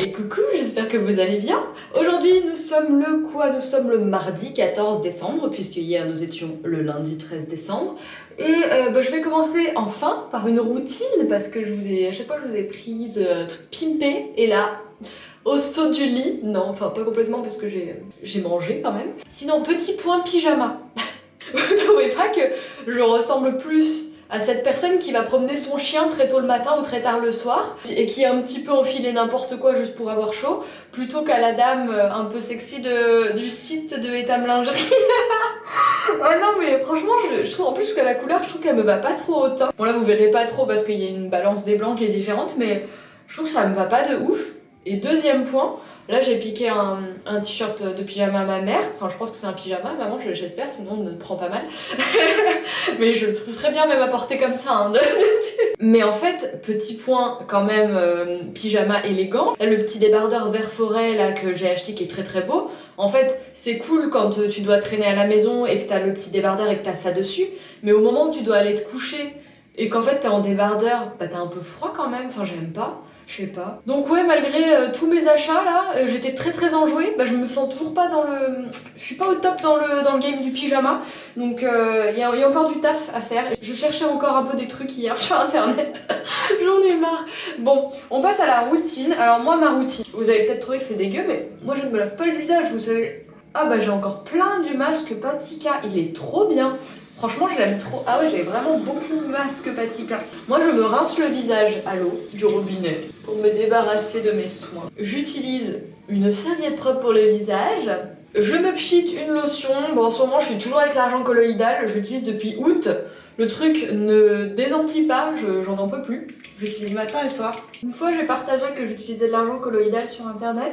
Et coucou, j'espère que vous allez bien. Aujourd'hui, nous sommes le quoi? Nous sommes le mardi 14 décembre, puisque hier nous étions le lundi 13 décembre. Et je vais commencer enfin par une routine, parce que à chaque fois je vous ai prise toute pimpée, et là, au saut du lit, non, enfin pas complètement parce que j'ai mangé quand même. Sinon, petit point pyjama. Vous trouvez pas que je ressemble plus à cette personne qui va promener son chien très tôt le matin ou très tard le soir et qui a un petit peu enfilé n'importe quoi juste pour avoir chaud, plutôt qu'à la dame un peu sexy du site de Etam Lingerie. Oh non mais franchement je trouve en plus que la couleur je trouve qu'elle me va pas trop au teint. Bon là vous verrez pas trop parce qu'il y a une balance des blancs qui est différente, mais je trouve que ça me va pas de ouf. Et deuxième point, là j'ai piqué un t-shirt de pyjama à ma mère, enfin je pense que c'est un pyjama, maman j'espère, sinon on ne prend pas mal. Mais je le trouve très bien même à porter comme ça. Hein, Mais en fait, petit point quand même, pyjama élégant, là, le petit débardeur vert forêt là que j'ai acheté qui est très très beau. En fait, c'est cool quand tu dois traîner à la maison et que t'as le petit débardeur et que t'as ça dessus, mais au moment où tu dois aller te coucher et qu'en fait t'es en débardeur, bah t'as un peu froid quand même, enfin j'aime pas. Je sais pas. Donc ouais, malgré tous mes achats là, j'étais très enjouée. Bah je me sens toujours pas dans le... Je suis pas au top dans le game du pyjama. Donc il y a encore du taf à faire. Je cherchais encore un peu des trucs hier sur internet. J'en ai marre. Bon, on passe à la routine. Alors moi ma routine, vous avez peut-être trouvé que c'est dégueu, mais moi je ne me lave pas le visage, vous savez. Ah bah j'ai encore plein du masque Patika, il est trop bien. Franchement, je l'aime trop. Ah ouais, j'ai vraiment beaucoup de masque Patika. Moi, je me rince le visage à l'eau du robinet pour me débarrasser de mes soins. J'utilise une serviette propre pour le visage. Je me pchite une lotion. Bon, en ce moment, je suis toujours avec l'argent colloïdal. J'utilise depuis août. Le truc ne désemplit pas, j'en en peux plus. J'utilise matin et soir. Une fois, j'ai partagé que j'utilisais de l'argent colloïdal sur internet.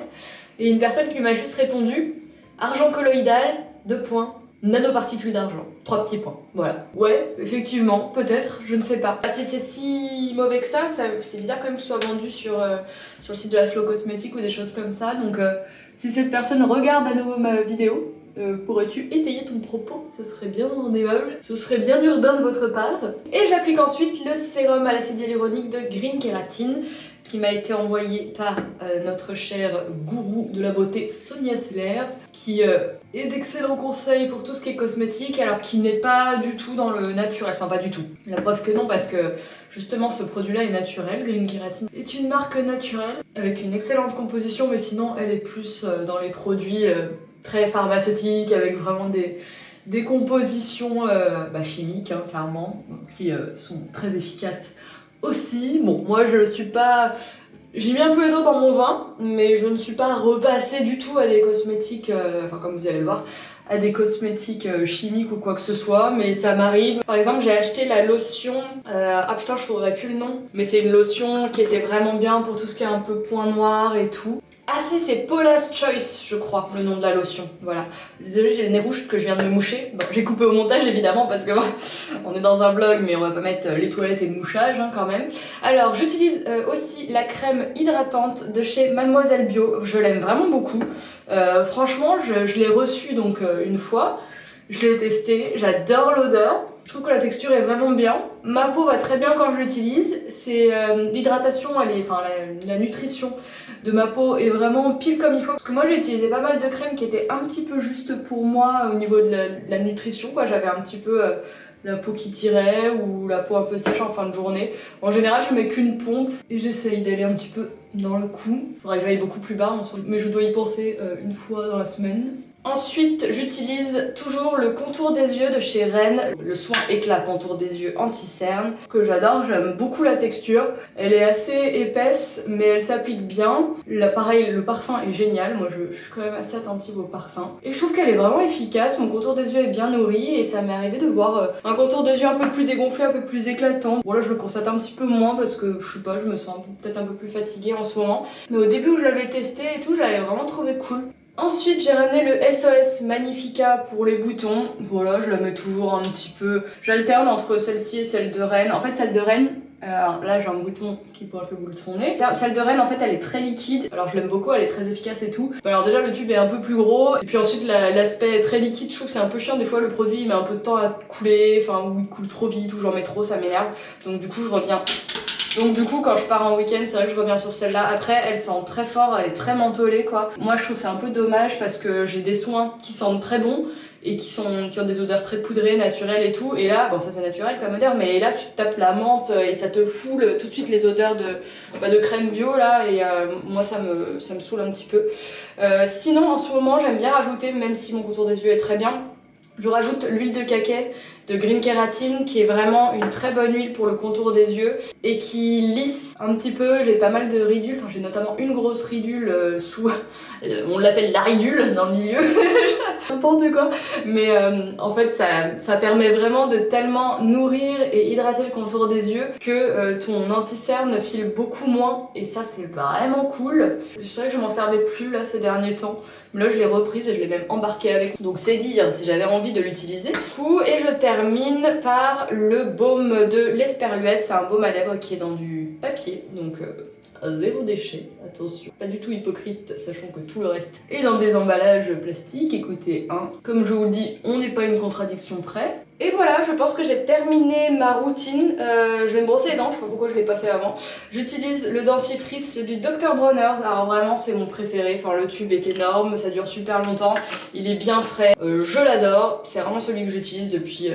Et une personne qui m'a juste répondu: argent colloïdal, 2 points. Nanoparticules d'argent, 3 petits points, voilà. Ouais, effectivement, peut-être, je ne sais pas. Si c'est si mauvais que ça c'est bizarre quand même que ce soit vendu sur le site de la Slow Cosmétique ou des choses comme ça, donc si cette personne regarde à nouveau ma vidéo, pourrais-tu étayer ton propos? Ce serait bien aimable, ce serait bien urbain de votre part. Et j'applique ensuite le sérum à l'acide hyaluronique de Green Kératine, qui m'a été envoyé par notre chère gourou de la beauté Sonia Seller, qui est d'excellents conseils pour tout ce qui est cosmétique, alors qu'il n'est pas du tout dans le naturel, enfin pas du tout. La preuve que non, parce que justement ce produit-là est naturel. Green Kératine est une marque naturelle, avec une excellente composition, mais sinon elle est plus dans les produits très pharmaceutiques, avec vraiment des compositions chimiques, hein, clairement, qui sont très efficaces aussi. Bon, moi je suis pas... J'ai mis un peu d'eau dans mon vin, mais je ne suis pas repassée du tout à des cosmétiques, enfin comme vous allez le voir, à des cosmétiques chimiques ou quoi que ce soit, mais ça m'arrive. Par exemple, j'ai acheté la lotion, ah putain je trouverais plus le nom, mais c'est une lotion qui était vraiment bien pour tout ce qui est un peu point noir et tout. Ah si, c'est Paula's Choice, je crois, le nom de la lotion, voilà. Désolée, j'ai le nez rouge parce que je viens de me moucher. Bon, j'ai coupé au montage évidemment parce que on est dans un vlog, mais on va pas mettre les toilettes et le mouchage hein, quand même. Alors, j'utilise aussi la crème hydratante de chez Mademoiselle Bio, je l'aime vraiment beaucoup. Franchement, je l'ai reçue donc une fois, je l'ai testée, j'adore l'odeur. Je trouve que la texture est vraiment bien. Ma peau va très bien quand je l'utilise. C'est l'hydratation, la nutrition de ma peau est vraiment pile comme il faut. Parce que moi j'ai utilisé pas mal de crèmes qui étaient un petit peu juste pour moi au niveau de la nutrition, quoi. J'avais un petit peu la peau qui tirait ou la peau un peu sèche en fin de journée. En général je mets qu'une pompe et j'essaye d'aller un petit peu dans le cou. Faudrait que j'aille beaucoup plus bas, mais je dois y penser une fois dans la semaine. Ensuite, j'utilise toujours le contour des yeux de chez Rennes, le soin éclat contour des yeux anti-cerne, que j'adore, j'aime beaucoup la texture. Elle est assez épaisse, mais elle s'applique bien. Là, pareil, le parfum est génial, moi je suis quand même assez attentive au parfum. Et je trouve qu'elle est vraiment efficace, mon contour des yeux est bien nourri, et ça m'est arrivé de voir un contour des yeux un peu plus dégonflé, un peu plus éclatant. Bon là je le constate un petit peu moins parce que, je sais pas, je me sens peut-être un peu plus fatiguée en ce moment. Mais au début où je l'avais testé et tout, je l'avais vraiment trouvé cool. Ensuite, j'ai ramené le SOS Magnifica pour les boutons. Voilà, je la mets toujours un petit peu... J'alterne entre celle-ci et celle de Rennes. En fait, celle de Rennes, alors là j'ai un bouton qui pointe le bout de son nez. Celle de Rennes, en fait, elle est très liquide. Alors je l'aime beaucoup, elle est très efficace et tout. Alors déjà, le tube est un peu plus gros. Et puis ensuite, l'aspect très liquide, je trouve que c'est un peu chiant. Des fois, le produit, il met un peu de temps à couler. Enfin, ou il coule trop vite, ou j'en mets trop, ça m'énerve. Donc du coup, je reviens Donc du coup quand je pars en week-end c'est vrai que je reviens sur celle-là. Après elle sent très fort, elle est très mentholée quoi. Moi je trouve c'est un peu dommage parce que j'ai des soins qui sentent très bons et qui ont des odeurs très poudrées, naturelles et tout. Et là, bon ça c'est naturel comme odeur, mais là tu te tapes la menthe et ça te fout tout de suite les odeurs de crème bio là. Et moi ça me saoule un petit peu. Sinon en ce moment j'aime bien rajouter, même si mon contour des yeux est très bien, je rajoute l'huile de cacao de Green Keratin qui est vraiment une très bonne huile pour le contour des yeux et qui lisse un petit peu. J'ai pas mal de ridules, enfin j'ai notamment une grosse ridule sous... on l'appelle la ridule dans le milieu, n'importe quoi. Mais en fait ça permet vraiment de tellement nourrir et hydrater le contour des yeux que ton anti-cerne file beaucoup moins et ça c'est vraiment cool. C'est vrai que je m'en servais plus là ces derniers temps. Là je l'ai reprise et je l'ai même embarquée avec. Donc c'est dire si j'avais envie de l'utiliser. Et je termine par le baume de l'Esperluette. C'est un baume à lèvres qui est dans du papier. Donc zéro déchet, attention. Pas du tout hypocrite, sachant que tout le reste est dans des emballages plastiques. Écoutez, hein, comme je vous le dis, on n'est pas une contradiction près. Et voilà, je pense que j'ai terminé ma routine. Je vais me brosser les dents, je sais pas pourquoi je l'ai pas fait avant. J'utilise le dentifrice du Dr. Bronner's. Alors vraiment c'est mon préféré, enfin le tube est énorme, ça dure super longtemps, il est bien frais, je l'adore. C'est vraiment celui que j'utilise depuis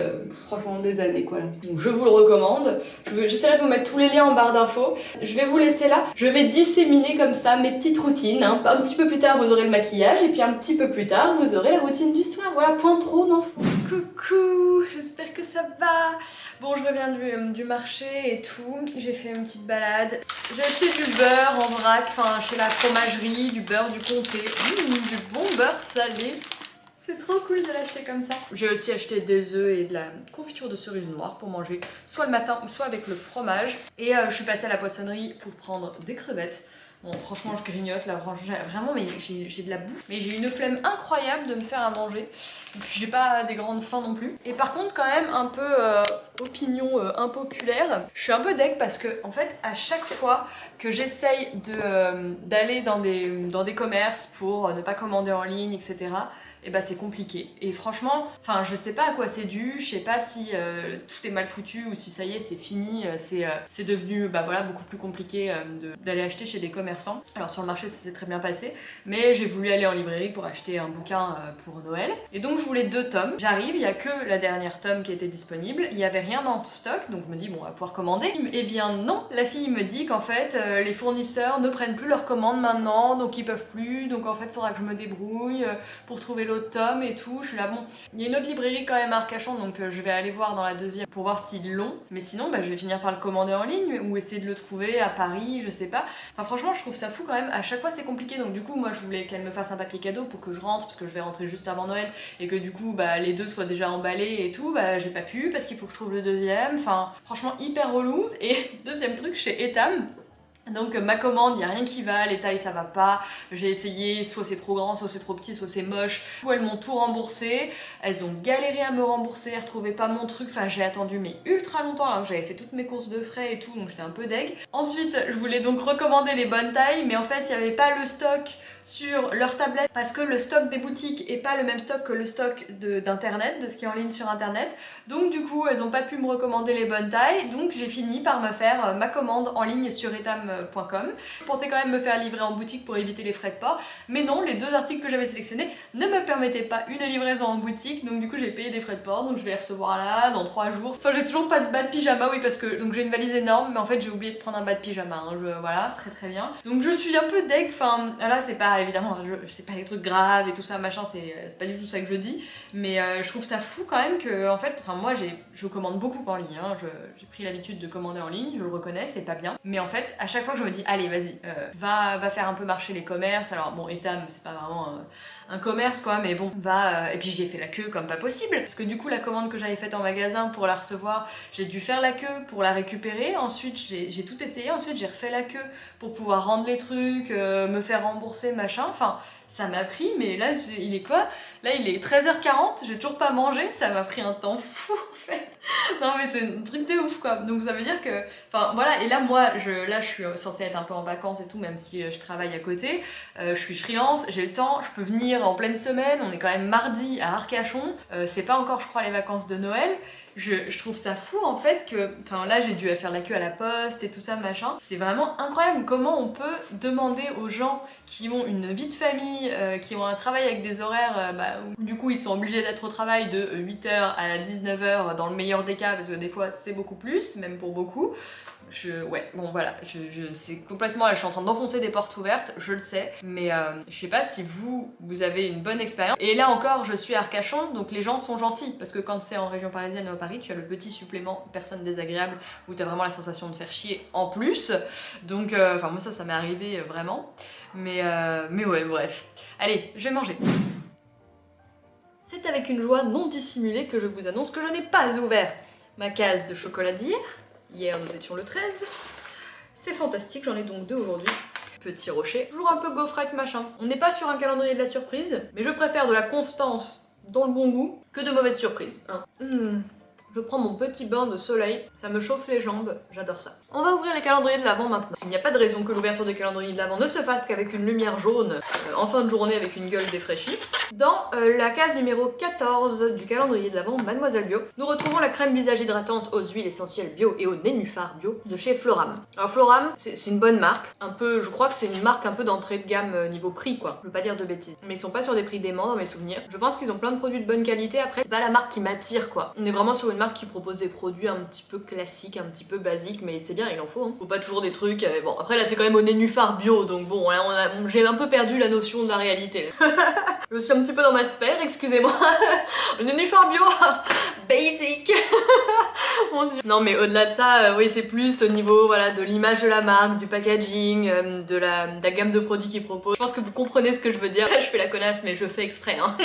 franchement des années quoi. Donc je vous le recommande. J'essaierai de vous mettre tous les liens en barre d'infos. Je vais vous laisser là, je vais disséminer comme ça mes petites routines. Hein. Un petit peu plus tard vous aurez le maquillage et puis un petit peu plus tard vous aurez la routine du soir. Voilà, point trop non. Coucou, j'espère que ça va. Bon, je reviens du marché et tout. J'ai fait une petite balade. J'ai acheté du beurre en vrac, enfin chez la fromagerie, du beurre du comté. Du bon beurre salé. C'est trop cool de l'acheter comme ça. J'ai aussi acheté des œufs et de la confiture de cerise noire pour manger soit le matin ou soit avec le fromage. Et je suis passée à la poissonnerie pour prendre des crevettes. Bon, franchement, je grignote là, vraiment, mais j'ai de la bouffe. Mais j'ai une flemme incroyable de me faire à manger. Et puis, j'ai pas des grandes faims non plus. Et par contre, quand même, un peu opinion impopulaire. Je suis un peu deg parce que, en fait, à chaque fois que j'essaye d'aller dans des commerces pour ne pas commander en ligne, etc., et bah c'est compliqué. Et franchement, enfin je sais pas à quoi c'est dû, je sais pas si tout est mal foutu ou si ça y est c'est fini, c'est devenu bah voilà beaucoup plus compliqué d'aller acheter chez des commerçants. Alors sur le marché ça s'est très bien passé, mais j'ai voulu aller en librairie pour acheter un bouquin pour Noël. Et donc je voulais 2 tomes. J'arrive, il y a que la dernière tome qui était disponible, il y avait rien en stock, donc je me dis bon on va pouvoir commander. Et bien non, la fille me dit qu'en fait les fournisseurs ne prennent plus leurs commandes maintenant, donc ils peuvent plus, donc en fait il faudra que je me débrouille pour trouver l'autre tome et tout. Je suis là bon, il y a une autre librairie quand même à Arcachon, donc je vais aller voir dans la deuxième pour voir s'ils l'ont, mais sinon bah, je vais finir par le commander en ligne ou essayer de le trouver à Paris, je sais pas. Enfin franchement je trouve ça fou quand même, à chaque fois c'est compliqué, donc du coup moi je voulais qu'elle me fasse un papier cadeau pour que je rentre parce que je vais rentrer juste avant Noël et que du coup bah les deux soient déjà emballés et tout, bah j'ai pas pu parce qu'il faut que je trouve le deuxième, enfin franchement hyper relou. Et deuxième truc chez Etam, donc ma commande, il n'y a rien qui va, les tailles ça va pas, j'ai essayé, soit c'est trop grand, soit c'est trop petit, soit c'est moche. Du coup elles m'ont tout remboursé, elles ont galéré à me rembourser, elles retrouvaient pas mon truc, enfin j'ai attendu mais ultra longtemps alors que j'avais fait toutes mes courses de frais et tout, donc j'étais un peu deg. Ensuite je voulais donc recommander les bonnes tailles, mais en fait il n'y avait pas le stock sur leur tablette parce que le stock des boutiques est pas le même stock que le stock d'internet, de ce qui est en ligne sur internet. Donc du coup elles ont pas pu me recommander les bonnes tailles, donc j'ai fini par me faire ma commande en ligne sur etam.com. Je pensais quand même me faire livrer en boutique pour éviter les frais de port, mais non, les 2 articles que j'avais sélectionnés ne me permettaient pas une livraison en boutique, donc du coup j'ai payé des frais de port, donc je vais les recevoir là dans 3 jours. Enfin j'ai toujours pas de bas de pyjama, oui parce que donc j'ai une valise énorme, mais en fait j'ai oublié de prendre un bas de pyjama, hein. Voilà, très bien. Donc je suis un peu deg, enfin là c'est pas évidemment, c'est pas des trucs graves et tout ça machin, c'est pas du tout ça que je dis, mais je trouve ça fou quand même que en fait, enfin moi je commande beaucoup en ligne, hein. J'ai pris l'habitude de commander en ligne, je le reconnais, c'est pas bien, mais en fait à chaque fois que je me dis allez vas-y, va faire un peu marcher les commerces, alors bon Etam c'est pas vraiment un commerce quoi, mais bon va, et puis j'ai fait la queue comme pas possible, parce que du coup la commande que j'avais faite en magasin pour la recevoir, j'ai dû faire la queue pour la récupérer, ensuite j'ai tout essayé, ensuite j'ai refait la queue pour pouvoir rendre les trucs, me faire rembourser machin, enfin ça m'a pris, mais là il est quoi? Là il est 13h40, j'ai toujours pas mangé, ça m'a pris un temps fou en fait. Non mais c'est un truc de ouf quoi. Donc ça veut dire que, enfin voilà, et là moi je suis censée être un peu en vacances et tout, même si je travaille à côté, je suis freelance, j'ai le temps, je peux venir en pleine semaine, on est quand même mardi à Arcachon, c'est pas encore je crois les vacances de Noël, Je trouve ça fou en fait que, enfin là j'ai dû faire la queue à la poste et tout ça machin. C'est vraiment incroyable comment on peut demander aux gens qui ont une vie de famille, qui ont un travail avec des horaires, où du coup ils sont obligés d'être au travail de 8h à 19h dans le meilleur des cas, parce que des fois c'est beaucoup plus, même pour beaucoup. Ouais, bon voilà, c'est complètement, là je suis en train d'enfoncer des portes ouvertes, je le sais, mais je sais pas si vous avez une bonne expérience. Et là encore, je suis à Arcachon, donc les gens sont gentils, parce que quand c'est en région parisienne ou à Paris, tu as le petit supplément personne désagréable, où t'as vraiment la sensation de faire chier en plus, donc enfin moi ça m'est arrivé vraiment, mais ouais, bref. Allez, je vais manger. C'est avec une joie non dissimulée que je vous annonce que je n'ai pas ouvert ma case de chocolat d'hier. Hier, nous étions le 13. C'est fantastique, j'en ai donc 2 aujourd'hui. Petit rocher. Toujours un peu gaufrette machin. On n'est pas sur un calendrier de la surprise, mais je préfère de la constance dans le bon goût que de mauvaises surprises. Hein. Je prends mon petit bain de soleil, ça me chauffe les jambes, j'adore ça. On va ouvrir les calendriers de l'Avent maintenant. Il n'y a pas de raison que l'ouverture des calendriers de l'Avent ne se fasse qu'avec une lumière jaune en fin de journée avec une gueule défraîchie. Dans la case numéro 14 du calendrier de l'Avent Mademoiselle Bio, nous retrouvons la crème visage hydratante aux huiles essentielles bio et aux nénuphars bio de chez Floram. Alors Floram, c'est une bonne marque, un peu, je crois que c'est une marque un peu d'entrée de gamme niveau prix quoi. Je veux pas dire de bêtises, mais ils sont pas sur des prix déments dans mes souvenirs. Je pense qu'ils ont plein de produits de bonne qualité, après c'est pas la marque qui m'attire quoi. On est vraiment sur une marque qui propose des produits un petit peu classiques, un petit peu basiques, mais c'est bien, il en faut. Hein. Faut pas toujours des trucs. Bon, après là c'est quand même au nénuphar bio, donc bon, là j'ai un peu perdu la notion de la réalité. Je suis un petit peu dans ma sphère, excusez-moi. Le nénuphar bio, basic. Mon Dieu. Non mais au-delà de ça, oui c'est plus au niveau voilà de l'image de la marque, du packaging, de la gamme de produits qu'ils proposent. Je pense que vous comprenez ce que je veux dire. Je fais la connasse, mais je fais exprès. Hein.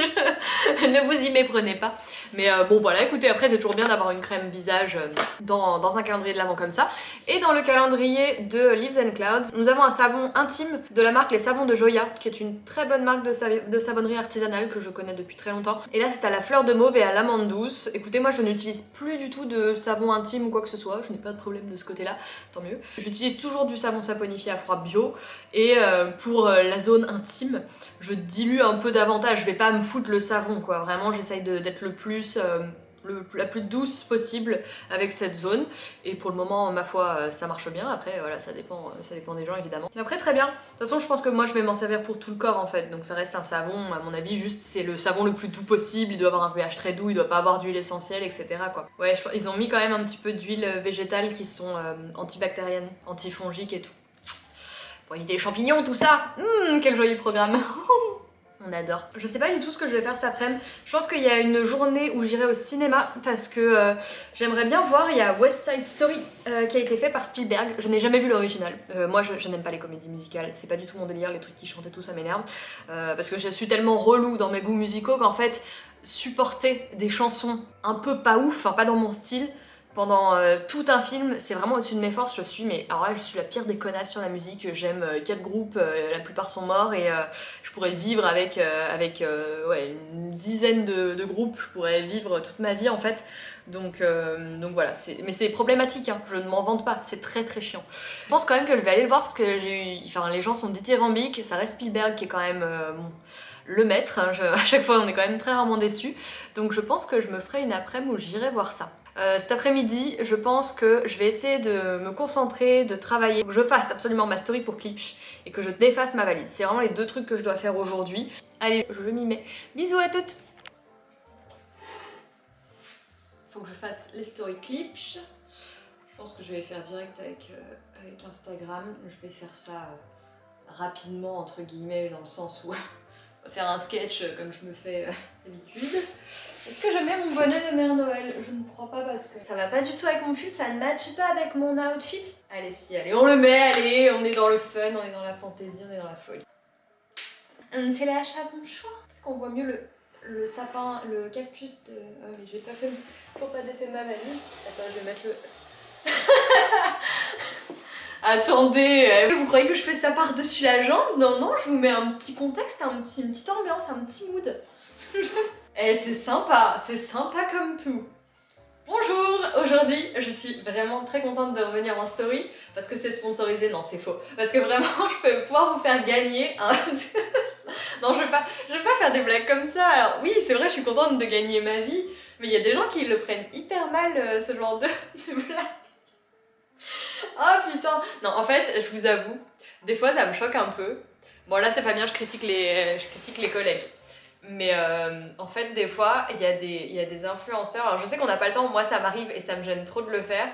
Ne vous y méprenez pas. Mais bon voilà, écoutez, après c'est toujours bien d'avoir une crème visage dans un calendrier de l'Avent comme ça. Et dans le calendrier de Leaves and Clouds, nous avons un savon intime de la marque Les Savons de Joya, qui est une très bonne marque de savonnerie artisanale que je connais depuis très longtemps. Et là c'est à la fleur de mauve et à l'amande douce. Écoutez, moi je n'utilise plus du tout de savon intime ou quoi que ce soit, je n'ai pas de problème de ce côté-là, tant mieux. J'utilise toujours du savon saponifié à froid bio et pour la zone intime, je dilue un peu davantage, je vais pas me foutre le savon quoi, vraiment j'essaye d'être le plus... la plus douce possible avec cette zone, et pour le moment ma foi ça marche bien. Après voilà, ça dépend des gens évidemment. Mais après très bien, de toute façon je pense que moi je vais m'en servir pour tout le corps en fait, donc ça reste un savon à mon avis, juste c'est le savon le plus doux possible, il doit avoir un pH très doux, il doit pas avoir d'huile essentielle etc quoi. Ouais, ils ont mis quand même un petit peu d'huile végétale qui sont antibactériennes, antifongiques et tout. Pour éviter les champignons tout ça. Quel joyeux programme. On adore. Je sais pas du tout ce que je vais faire cet après-midi. Je pense qu'il y a une journée où j'irai au cinéma parce que j'aimerais bien voir. Il y a West Side Story qui a été fait par Spielberg. Je n'ai jamais vu l'original. Moi je n'aime pas les comédies musicales. C'est pas du tout mon délire. Les trucs qui chantent et tout ça m'énerve. Parce que je suis tellement relou dans mes goûts musicaux qu'en fait supporter des chansons un peu pas ouf, enfin pas dans mon style, pendant tout un film, c'est vraiment au-dessus de mes forces. Alors là je suis la pire des connasses sur la musique. J'aime 4 groupes, la plupart sont morts, et je pourrais vivre avec ouais, une dizaine de groupes. Je pourrais vivre toute ma vie en fait. Donc voilà, mais c'est problématique, hein. Je ne m'en vante pas, c'est très très chiant. Je pense quand même que je vais aller le voir parce que les gens sont dithyrambiques, ça reste Spielberg qui est quand même le maître, hein. À chaque fois on est quand même très rarement déçus. Donc je pense que je me ferai une après-midi où j'irai voir ça. Cet après-midi, je pense que je vais essayer de me concentrer, de travailler, que je fasse absolument ma story pour Klipsch et que je défasse ma valise. C'est vraiment les 2 trucs que je dois faire aujourd'hui. Allez, je m'y mets. Bisous à toutes! Faut que je fasse les stories Klipsch. Je pense que je vais faire direct avec Instagram. Je vais faire ça rapidement, entre guillemets, dans le sens où faire un sketch comme je me fais d'habitude. Est-ce que je mets mon bonnet de Mère Noël? Je ne crois pas parce que ça va pas du tout avec mon pull, ça ne matche pas avec mon outfit. Allez si, allez, on le met, allez, on est dans le fun, on est dans la fantaisie, on est dans la folie. C'est les achats bon choix. On voit mieux le sapin, le cactus de... Oh mais j'ai pas fait, toujours pas défait ma valise. Attends, je vais mettre le... Attendez, vous croyez que je fais ça par-dessus la jambe? Non, non, je vous mets un petit contexte, une petite ambiance, un petit mood. Eh, c'est sympa comme tout. Bonjour, aujourd'hui je suis vraiment très contente de revenir en story parce que c'est sponsorisé, non c'est faux, parce que vraiment je peux pouvoir vous faire gagner un... Non, je vais pas faire des blagues comme ça. Alors oui, c'est vrai, je suis contente de gagner ma vie, Mais il y a des gens qui le prennent hyper mal, ce genre de blague. Oh putain. Non, en fait, je vous avoue, des fois ça me choque un peu. Bon là c'est pas bien, je critique les collègues. Mais en fait des fois il y a des influenceurs, alors je sais qu'on n'a pas le temps, moi ça m'arrive et ça me gêne trop de le faire.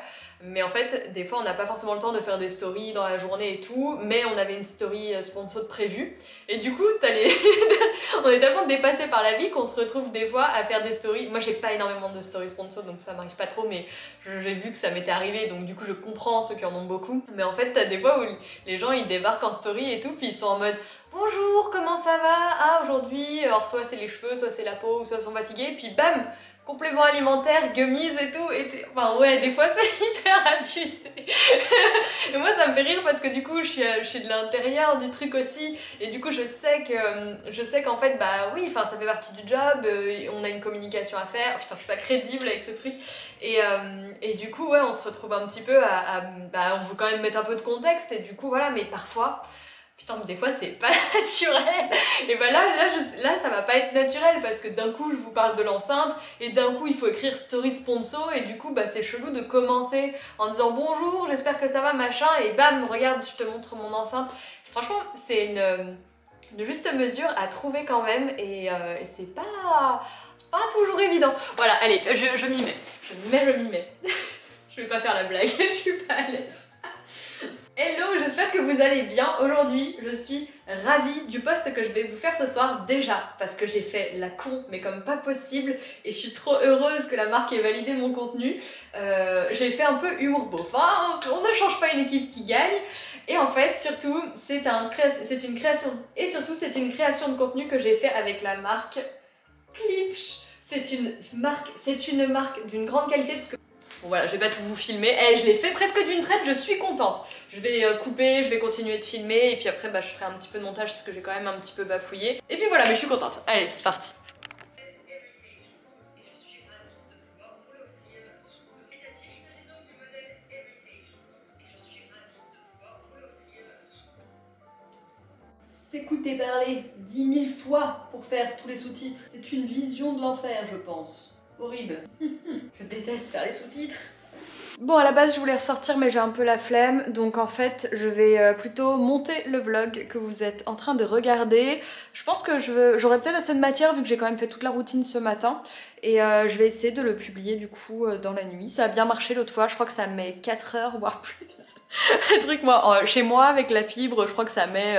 Mais en fait des fois on n'a pas forcément le temps de faire des stories dans la journée et tout. Mais on avait une story sponsor de prévue. Et du coup on est tellement dépassés par la vie qu'on se retrouve des fois à faire des stories. Moi j'ai pas énormément de stories sponsor donc ça m'arrive pas trop, mais j'ai vu que ça m'était arrivé, donc du coup je comprends ceux qui en ont beaucoup. Mais en fait t'as des fois où les gens ils débarquent en story et tout, puis ils sont en mode bonjour, comment ça va? Ah aujourd'hui, alors soit c'est les cheveux, soit c'est la peau, soit ils sont fatigués, puis bam, complément alimentaire, gummies et tout, enfin ouais, des fois c'est hyper abusé. Et moi ça me fait rire parce que du coup je suis de l'intérieur du truc aussi, et du coup je sais qu'en fait bah oui, enfin ça fait partie du job, on a une communication à faire, putain je suis pas crédible avec ce truc, et du coup ouais on se retrouve un petit peu bah on veut quand même mettre un peu de contexte, et du coup voilà, mais parfois putain, mais des fois c'est pas naturel. Et bah là ça va pas être naturel parce que d'un coup je vous parle de l'enceinte et d'un coup il faut écrire story sponsor, et du coup bah c'est chelou de commencer en disant bonjour, j'espère que ça va machin, et bam regarde je te montre mon enceinte. Franchement c'est une juste mesure à trouver quand même, et c'est pas toujours évident. Voilà, allez, je m'y mets. Je m'y mets. Je vais pas faire la blague, je suis pas à l'aise. Hello, j'espère que vous allez bien. Aujourd'hui, je suis ravie du post que je vais vous faire ce soir, déjà parce que j'ai fait la con, mais comme pas possible, et je suis trop heureuse que la marque ait validé mon contenu. J'ai fait un peu humour beauf, hein, on ne change pas une équipe qui gagne. Et en fait, surtout, c'est une création, et surtout c'est une création de contenu que j'ai fait avec la marque Klipsch. C'est une marque d'une grande qualité parce que bon voilà, je vais pas tout vous filmer, je l'ai fait presque d'une traite, je suis contente. Je vais couper, je vais continuer de filmer, et puis après bah, je ferai un petit peu de montage parce que j'ai quand même un petit peu bafouillé. Et puis voilà, mais je suis contente. Allez, c'est parti. S'écouter parler 10 000 fois pour faire tous les sous-titres, c'est une vision de l'enfer, je pense. Horrible. Je déteste faire les sous-titres. Bon, à la base je voulais ressortir mais j'ai un peu la flemme, donc en fait je vais plutôt monter le vlog que vous êtes en train de regarder. Je pense que j'aurai peut-être assez de matière vu que j'ai quand même fait toute la routine ce matin, et je vais essayer de le publier du coup dans la nuit. Ça a bien marché l'autre fois, je crois que ça met 4 heures voire plus. Le truc, moi, chez moi avec la fibre, je crois que ça met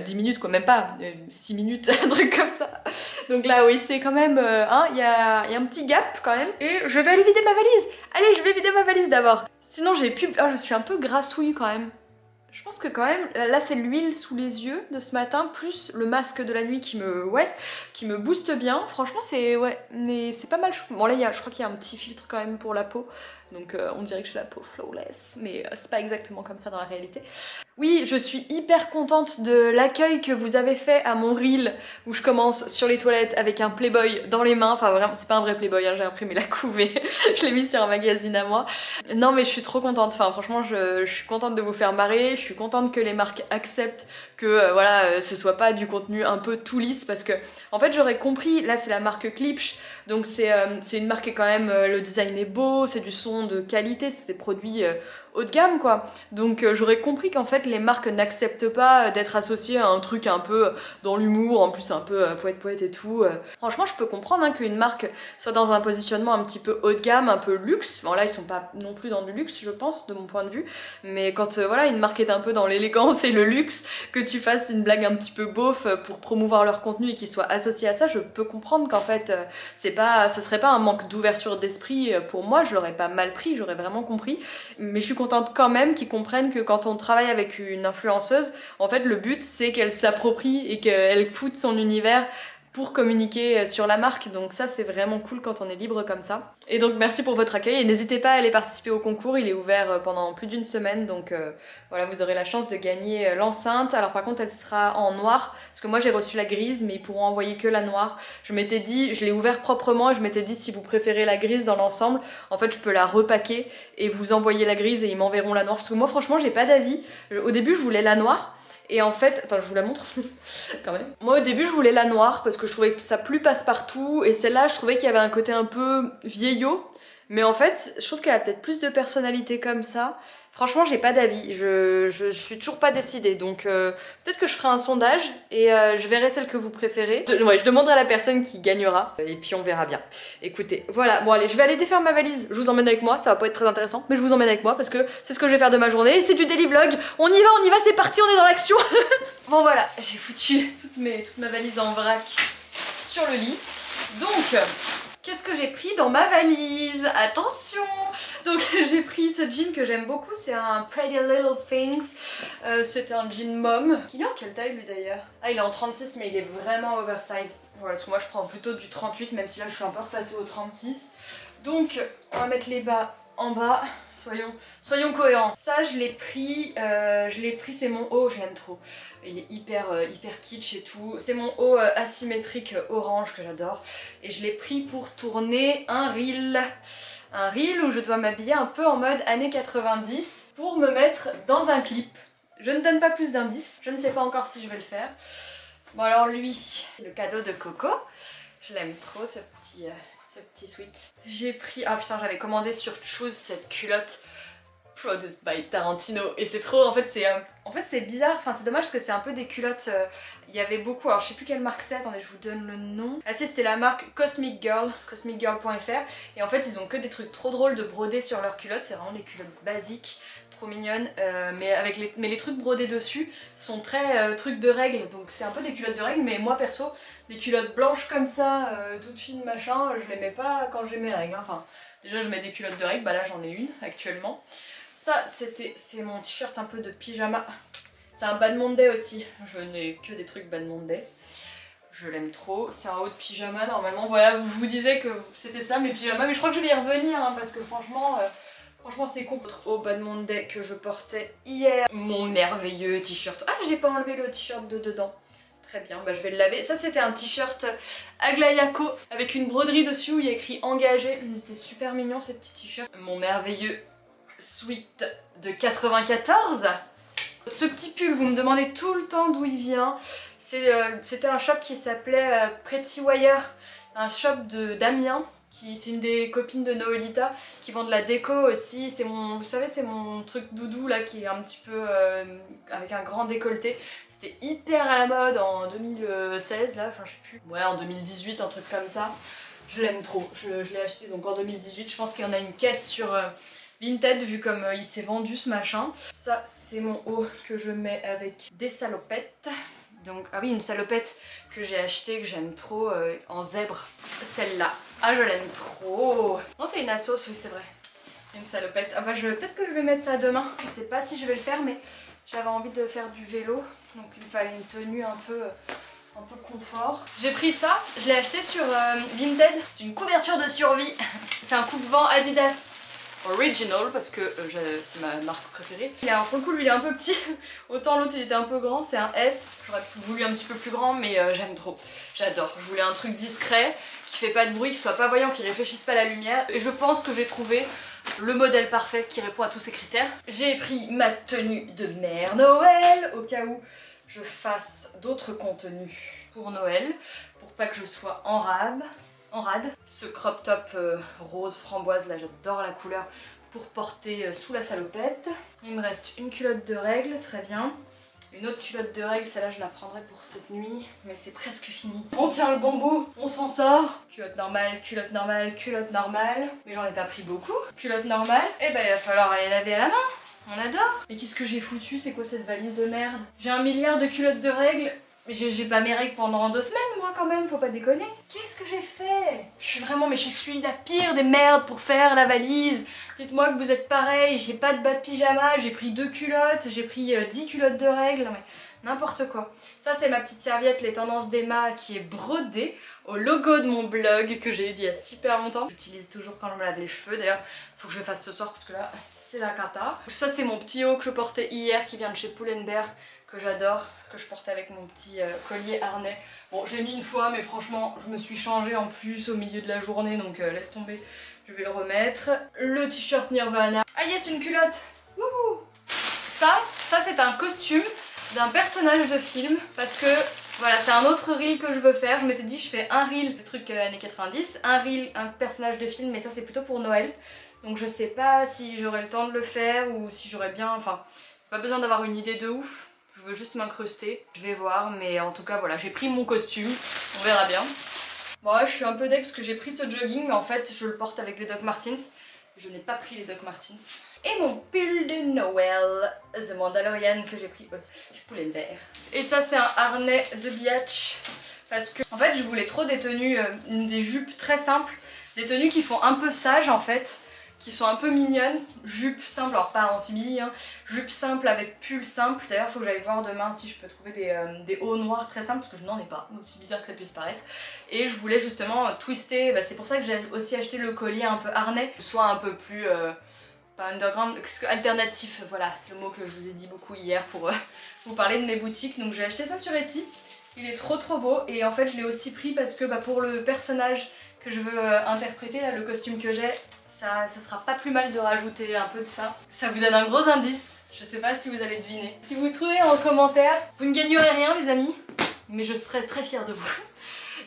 10 minutes quoi, même pas 6 minutes, un truc comme ça. Donc là oui, c'est quand même il y a un petit gap quand même, et je vais aller vider ma valise. Allez, je vais vider ma valise d'abord. Sinon j'ai plus... Oh, je suis un peu grassouille quand même. Je pense que quand même, là c'est l'huile sous les yeux de ce matin, plus le masque de la nuit qui me booste bien. Franchement mais c'est pas mal. Bon là je crois qu'il y a un petit filtre quand même pour la peau. Donc on dirait que j'ai la peau flawless, mais c'est pas exactement comme ça dans la réalité. Oui, je suis hyper contente de l'accueil que vous avez fait à mon reel où je commence sur les toilettes avec un Playboy dans les mains. Enfin vraiment, c'est pas un vrai Playboy, hein, j'ai imprimé la couve, je l'ai mis sur un magazine à moi. Non mais je suis trop contente, enfin franchement je suis contente de vous faire marrer, je suis contente que les marques acceptent que voilà, ce soit pas du contenu un peu tout lisse, parce que en fait j'aurais compris, là c'est la marque Klipsch, donc c'est une marque qui est quand même, le design est beau, c'est du son de qualité, c'est des produits haut de gamme quoi. Donc j'aurais compris qu'en fait les marques n'acceptent pas d'être associées à un truc un peu dans l'humour, en plus un peu poète et tout. Franchement je peux comprendre hein, qu'une marque soit dans un positionnement un petit peu haut de gamme, un peu luxe. Bon là ils sont pas non plus dans du luxe je pense de mon point de vue, mais quand voilà une marque est un peu dans l'élégance et le luxe, que tu fasses une blague un petit peu beauf pour promouvoir leur contenu et qu'ils soient associés à ça, je peux comprendre qu'en fait ce serait pas un manque d'ouverture d'esprit pour moi, je l'aurais pas mal pris, j'aurais vraiment compris. Mais je suis contente quand même qu'ils comprennent que quand on travaille avec une influenceuse, en fait le but c'est qu'elle s'approprie et qu'elle foute son univers pour communiquer sur la marque, donc ça c'est vraiment cool quand on est libre comme ça. Et donc merci pour votre accueil et n'hésitez pas à aller participer au concours, il est ouvert pendant plus d'une semaine, donc voilà, vous aurez la chance de gagner l'enceinte. Alors par contre elle sera en noir, parce que moi j'ai reçu la grise mais ils pourront envoyer que la noire. Je m'étais dit, je l'ai ouvert proprement et je m'étais dit si vous préférez la grise dans l'ensemble, en fait je peux la repacker et vous envoyer la grise et ils m'enverront la noire, parce que moi franchement j'ai pas d'avis. Au début je voulais la noire, Et en fait, attends, je vous la montre quand même. Moi au début je voulais la noire parce que je trouvais que ça plus passe-partout et celle-là je trouvais qu'il y avait un côté un peu vieillot. Mais en fait, je trouve qu'elle a peut-être plus de personnalité comme ça. Franchement, j'ai pas d'avis. Je suis toujours pas décidée. Donc peut-être que je ferai un sondage et je verrai celle que vous préférez. Je demanderai à la personne qui gagnera et puis on verra bien. Écoutez, voilà. Bon allez, je vais aller défaire ma valise. Je vous emmène avec moi. Ça va pas être très intéressant, mais je vous emmène avec moi parce que c'est ce que je vais faire de ma journée. C'est du daily vlog. On y va, c'est parti, on est dans l'action. Bon voilà, j'ai foutu toute ma valise en vrac sur le lit. Donc... qu'est-ce que j'ai pris dans ma valise? Attention! Donc j'ai pris ce jean que j'aime beaucoup, c'est un Pretty Little Things. C'était un jean mom. Il est en quelle taille lui d'ailleurs? Ah il est en 36 mais il est vraiment oversize. Voilà, parce que moi je prends plutôt du 38 même si là je suis un peu repassée au 36. Donc on va mettre les bas en bas. Soyons cohérents. Ça je l'ai pris, c'est mon haut, je l'aime trop. Il est hyper kitsch et tout. C'est mon haut asymétrique orange que j'adore. Et je l'ai pris pour tourner un reel. Un reel où je dois m'habiller un peu en mode années 90 pour me mettre dans un clip. Je ne donne pas plus d'indices. Je ne sais pas encore si je vais le faire. Bon alors lui, le cadeau de Coco. Je l'aime trop ce petit sweat. J'ai pris... ah putain, j'avais commandé sur Choose cette culotte Produced by Tarantino et c'est trop... en fait c'est bizarre, enfin c'est dommage parce que c'est un peu des culottes... il y avait beaucoup, alors je sais plus quelle marque c'est, attendez je vous donne le nom. Ah si, c'était la marque Cosmic Girl, cosmicgirl.fr et en fait ils ont que des trucs trop drôles de broder sur leurs culottes, c'est vraiment des culottes basiques, trop mignonnes, mais les trucs brodés dessus sont très trucs de règles, donc c'est un peu des culottes de règles, mais moi perso, des culottes blanches comme ça, toutes fines machin, je les mets pas quand j'ai mes règles, hein. Enfin déjà je mets des culottes de règles, bah là j'en ai une actuellement. Ça c'est mon t-shirt un peu de pyjama, c'est un Bad Monday aussi, je n'ai que des trucs Bad Monday. Je l'aime trop, c'est un haut de pyjama normalement, voilà, je vous disais que c'était ça mes pyjamas, mais je crois que je vais y revenir hein, parce que franchement c'est con. Autre haut Bad Monday que je portais hier, mon merveilleux t-shirt. Ah j'ai pas enlevé le t-shirt de dedans. Très bien, bah je vais le laver. Ça c'était un t-shirt Aglayako avec une broderie dessus où il y a écrit engagé. C'était super mignon ces petits t-shirts. Mon merveilleux sweat de 94. Ce petit pull, vous me demandez tout le temps d'où il vient. C'était un shop qui s'appelait Pretty Wire, un shop d'Amiens. C'est une des copines de Noelita qui vend de la déco aussi. C'est mon, vous savez, c'est mon truc doudou là qui est un petit peu avec un grand décolleté. C'était hyper à la mode en 2016 là, enfin je sais plus. Ouais, en 2018, un truc comme ça. Je l'aime trop. Je l'ai acheté donc en 2018. Je pense qu'il y en a une caisse sur Vinted vu comme il s'est vendu ce machin. Ça c'est mon haut que je mets avec des salopettes. Donc, ah oui, une salopette que j'ai achetée, que j'aime trop, en zèbre. Celle-là. Ah, je l'aime trop. Non, c'est une Assos, oui, c'est vrai. Une salopette. Ah bah, peut-être que je vais mettre ça demain. Je sais pas si je vais le faire, mais j'avais envie de faire du vélo. Donc, il me fallait une tenue un peu confort. J'ai pris ça, je l'ai acheté sur Vinted. C'est une couverture de survie. C'est un coupe-vent Adidas Original parce que c'est ma marque préférée. Alors pour le coup lui il est un peu petit, autant l'autre il était un peu grand, c'est un S. J'aurais voulu un petit peu plus grand mais j'aime trop, j'adore. Je voulais un truc discret, qui fait pas de bruit, qui soit pas voyant, qui réfléchisse pas à la lumière. Et je pense que j'ai trouvé le modèle parfait qui répond à tous ces critères. J'ai pris ma tenue de mère Noël au cas où je fasse d'autres contenus pour Noël, pour pas que je sois en rade. Ce crop top rose framboise là, j'adore la couleur pour porter sous la salopette. Il me reste une culotte de règles, très bien. Une autre culotte de règles, celle-là je la prendrai pour cette nuit, mais c'est presque fini. On tient le bon bout, on s'en sort. Culotte normale, culotte normale, culotte normale. Mais j'en ai pas pris beaucoup. Culotte normale, et ben il va falloir aller laver à la main. On adore. Mais qu'est-ce que j'ai foutu? C'est quoi cette valise de merde? J'ai 1 milliard de culottes de règles. Mais j'ai pas mes règles pendant 2 semaines moi quand même, faut pas déconner. Qu'est-ce que j'ai fait? Mais je suis la pire des merdes pour faire la valise. Dites-moi que vous êtes pareil, j'ai pas de bas de pyjama, j'ai pris 2 culottes, j'ai pris 10 culottes de règles, non mais n'importe quoi. Ça c'est ma petite serviette Les Tendances d'Emma qui est brodée au logo de mon blog que j'ai eu il y a super longtemps. J'utilise toujours quand je me lave les cheveux, d'ailleurs faut que je le fasse ce soir parce que là c'est la cata. Ça c'est mon petit haut que je portais hier qui vient de chez Pull&Bear, que j'adore, que je portais avec mon petit collier harnais. Bon, je l'ai mis une fois, mais franchement, je me suis changée en plus au milieu de la journée, donc laisse tomber, je vais le remettre. Le t-shirt Nirvana. Ah yes, une culotte. Wouhou. Ça c'est un costume d'un personnage de film parce que voilà, c'est un autre reel que je veux faire. Je m'étais dit je fais un reel, le truc années 90, un reel, un personnage de film, mais ça c'est plutôt pour Noël. Donc je sais pas si j'aurai le temps de le faire ou si j'aurai bien, enfin, pas besoin d'avoir une idée de ouf. Je veux juste m'incruster, je vais voir, mais en tout cas voilà, j'ai pris mon costume, on verra bien. Bon ouais, je suis un peu deck parce que j'ai pris ce jogging, mais en fait je le porte avec les Doc Martens. Je n'ai pas pris les Doc Martens. Et mon pull de Noël, The Mandalorian, que j'ai pris aussi. J'ai poulet vert. Et ça c'est un harnais de biatch, parce que en fait je voulais trop des tenues, des jupes très simples, des tenues qui font un peu sage en fait, qui sont un peu mignonnes, jupe simple, alors pas en simili, hein, jupe simple avec pull simple. D'ailleurs faut que j'aille voir demain si je peux trouver des hauts noirs très simples parce que je n'en ai pas, aussi bizarre que ça puisse paraître. Et je voulais justement twister, c'est pour ça que j'ai aussi acheté le collier un peu harnais, soit un peu plus, pas underground, alternatif, voilà, c'est le mot que je vous ai dit beaucoup hier pour vous parler de mes boutiques. Donc j'ai acheté ça sur Etsy, il est trop beau et en fait je l'ai aussi pris parce que pour le personnage que je veux interpréter, là, le costume que j'ai, ça sera pas plus mal de rajouter un peu de ça. Ça vous donne un gros indice, je sais pas si vous allez deviner. Si vous trouvez en commentaire, vous ne gagnerez rien les amis, mais je serai très fière de vous.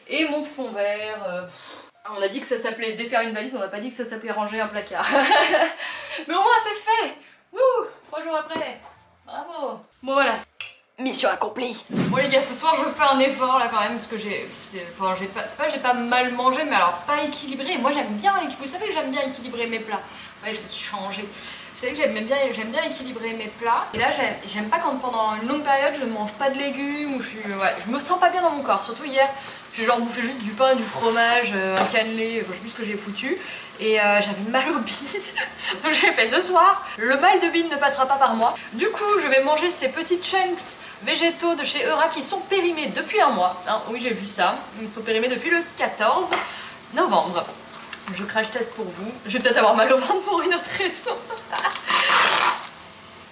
Et mon fond vert, on a dit que ça s'appelait défaire une valise, on n'a pas dit que ça s'appelait ranger un placard. Mais au moins c'est fait. Wouh, 3 jours après, bravo. Bon voilà. Mission accomplie. Bon les gars, ce soir je fais un effort là quand même parce que c'est pas j'ai pas mal mangé, mais alors pas équilibré. Moi j'aime bien, vous savez que j'aime bien équilibrer mes plats. Ouais, je me suis changée. Vous savez que j'aime bien équilibrer mes plats. Et là j'aime pas quand pendant une longue période je ne mange pas de légumes ou je me sens pas bien dans mon corps. Surtout hier, j'ai genre bouffé juste du pain, du fromage, un cannelé, je sais plus ce que j'ai foutu. Et j'avais mal aux bites. Donc j'ai fait ce soir, le mal de bide ne passera pas par moi. Du coup je vais manger ces petits chunks végétaux de chez Eura qui sont périmés depuis un mois. Hein, oui j'ai vu ça, ils sont périmés depuis le 14 novembre. Je crash test pour vous. Je vais peut-être avoir mal au ventre pour une autre raison.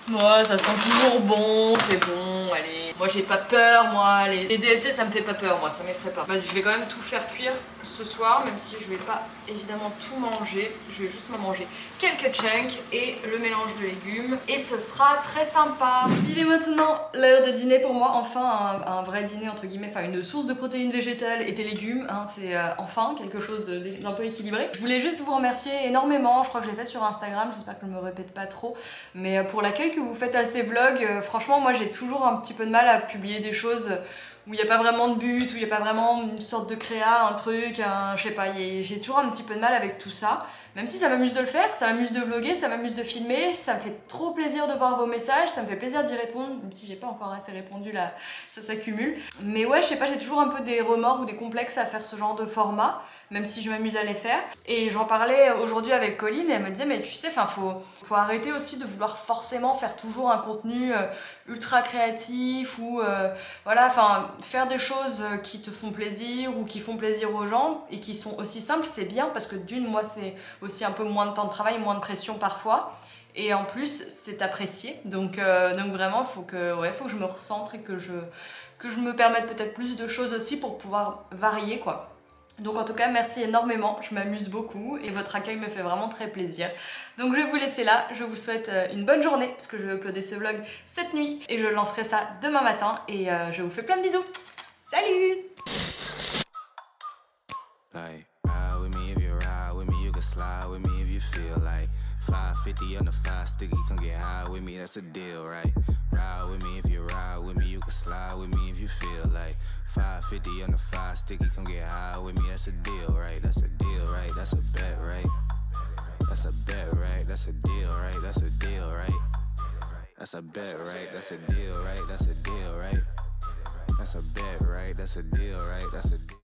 Moi, ça sent toujours bon, c'est bon, allez. Moi j'ai pas peur, moi, les DLC ça me fait pas peur, moi, ça m'effraie pas. Vas-y, je vais quand même tout faire cuire ce soir, même si je vais pas évidemment tout manger. Je vais juste m'en manger quelques chunks et le mélange de légumes. Et ce sera très sympa. Il est maintenant l'heure de dîner pour moi, enfin un vrai dîner entre guillemets, enfin une source de protéines végétales et des légumes, hein, c'est enfin quelque chose d'un peu équilibré. Je voulais juste vous remercier énormément, je crois que je l'ai fait sur Instagram, j'espère que je me répète pas trop, mais pour l'accueil que vous faites à ces vlogs, franchement moi j'ai toujours un petit peu de mal à publier des choses où il n'y a pas vraiment de but, où il n'y a pas vraiment une sorte de créa, un truc, je sais pas, j'ai toujours un petit peu de mal avec tout ça. Même si ça m'amuse de le faire, ça m'amuse de vlogger, ça m'amuse de filmer, ça me fait trop plaisir de voir vos messages, ça me fait plaisir d'y répondre, même si j'ai pas encore assez répondu là, ça s'accumule. Mais ouais, je sais pas, j'ai toujours un peu des remords ou des complexes à faire ce genre de format, même si je m'amuse à les faire. Et j'en parlais aujourd'hui avec Colline et elle me disait mais tu sais, faut arrêter aussi de vouloir forcément faire toujours un contenu ultra créatif ou voilà, enfin faire des choses qui te font plaisir ou qui font plaisir aux gens et qui sont aussi simples, c'est bien parce que d'une, moi c'est aussi un peu moins de temps de travail, moins de pression parfois. Et en plus, c'est apprécié. Donc vraiment, faut que je me recentre et que je me permette peut-être plus de choses aussi pour pouvoir varier quoi. Donc en tout cas, merci énormément, je m'amuse beaucoup et votre accueil me fait vraiment très plaisir. Donc je vais vous laisser là, je vous souhaite une bonne journée parce que je vais uploader ce vlog cette nuit et je lancerai ça demain matin et je vous fais plein de bisous. Salut! Slide with me if you feel like 550 on the 5 sticky, come get high with me, that's a deal, right? Ride with me if you ride with me, you can slide with me if you feel like 550 on the 5 sticky, come get high with me, that's a deal, right? That's a deal, right? That's a bet, right? That's a bet, right? That's a deal, right? That's a deal, right? That's a bet, right? That's a deal, right? That's a deal, right? That's a bet, right? That's a deal, right? That's a deal.